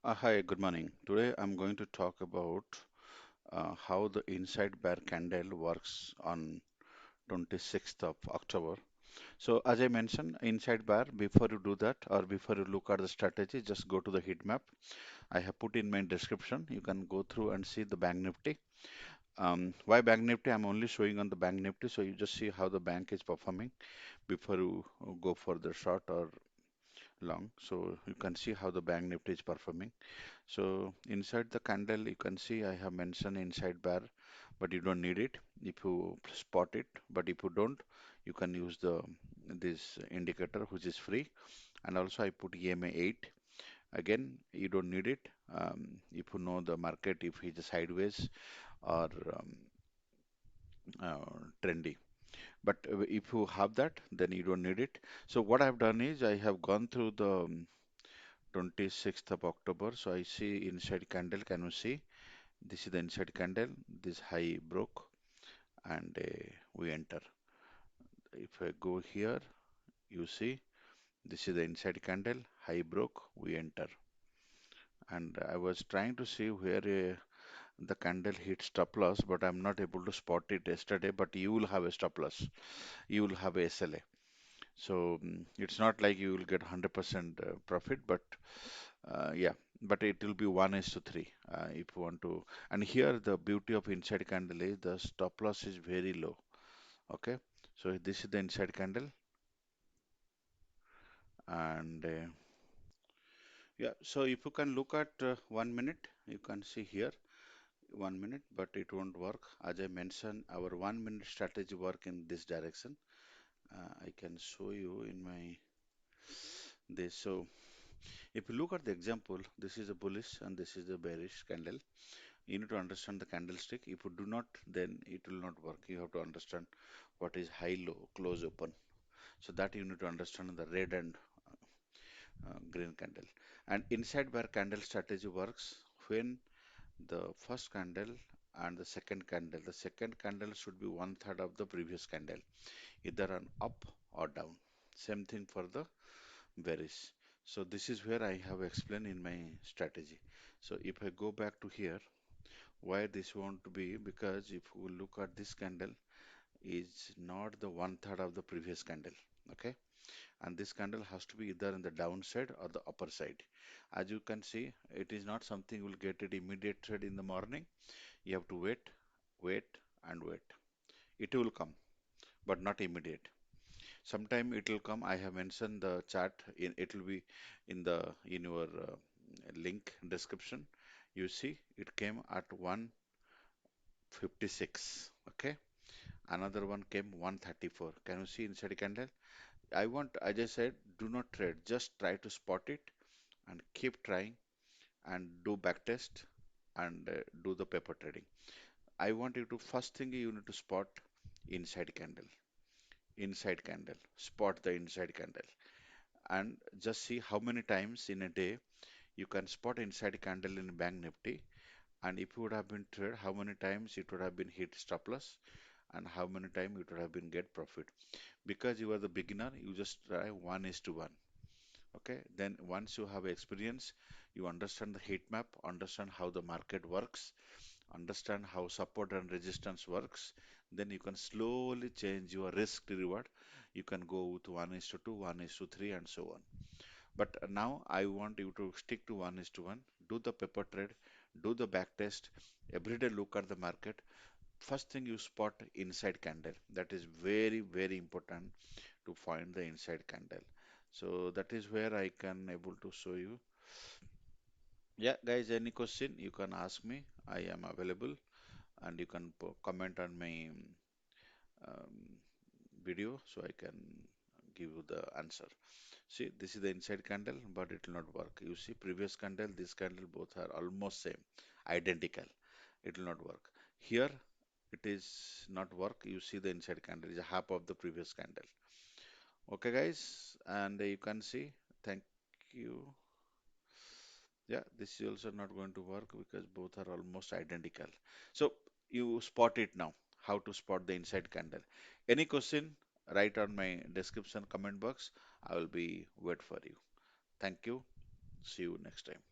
Hi, good morning. Today I'm going to talk about how the inside bear candle works on 26th of October. So, as I mentioned, inside bear, before you do that or before you look at the strategy, just go to the heat map. I have put in my description. You can go through and see the Bank Nifty. Why Bank Nifty? I'm only showing on the Bank Nifty, so you just see how the bank is performing before you go for the short or long. So you can see how the Bank Nifty is performing. So inside the candle, you can see I have mentioned inside bar, but you don't need it if you spot it. But if you don't, you can use the this indicator which is free. And also I put EMA 8. Again, you don't need it if you know the market, if it's sideways or trendy. But if you have that, then you don't need it. So what I've done is I have gone through the 26th of October. So I see inside candle. Can you see? This is the inside candle. This high broke and we enter. If I go here, you see this is the inside candle. High broke, we enter. And I was trying to see where the candle hit stop loss, but I'm not able to spot it yesterday. But you will have a stop loss. You will have a SLA. So it's not like you will get 100% profit, but yeah, but it will be 1 is to 3 if you want to. And here the beauty of inside candle is the stop loss is very low. Okay, so this is the inside candle, and yeah, so if you can look at 1 minute, you can see here 1 minute, but it won't work. As I mentioned, our 1 minute strategy work in this direction. I can show you in my this. So if you look at the example, this is a bullish and this is a bearish candle. You need to understand the candlestick. If you do not, then it will not work. You have to understand what is high, low, close, open. So that you need to understand the red and green candle. And inside where candle strategy works when the first candle and the second candle should be one third of the previous candle, either an up or down. Same thing for the bearish. So this is where I have explained in my strategy. So if I go back to here, why this want to be, because if we look at this candle is not the one third of the previous candle. Okay, and this candle has to be either in the downside or the upper side. As you can see, it is not something you will get it immediate trade in the morning. You have to wait, wait, and wait. It will come, but not immediate. Sometime it will come. I have mentioned the chart in it will be in the in your link description. You see, it came at 156. Okay, another one came 134. Can you see inside candle? I want, I just said, do not trade. Just try to spot it and keep trying and do back test and do the paper trading. I want you to first thing you need to spot inside candle, inside candle, spot the inside candle, and just see how many times in a day you can spot inside candle in Bank Nifty. And if you would have been trade, how many times it would have been hit stop loss and how many times it would have been get profit. Because you are the beginner, you just try 1 is to 1. Okay, then once you have experience, you understand the heat map, understand how the market works, understand how support and resistance works, then you can slowly change your risk to reward. You can go with 1 is to 2, 1 is to 3, and so on. But now I want you to stick to 1 is to 1, do the paper trade, do the back test, every day look at the market. First thing you spot inside candle. That is very, very important to find the inside candle. So that is where I can able to show you. Yeah, guys, any question you can ask me. I am available and you can comment on my um, video so I can give you the answer. See, this is the inside candle, but it will not work. You see, previous candle, this candle, both are almost same, identical. It will not work. Here, it is not work. You see, the inside candle is a half of the previous candle. Okay, guys, and you can see. Thank you. Yeah, this is also not going to work because both are almost identical. So you spot it now, how to spot the inside candle. Any question, write on my description comment box. I will be wait for you. Thank you. See you next time.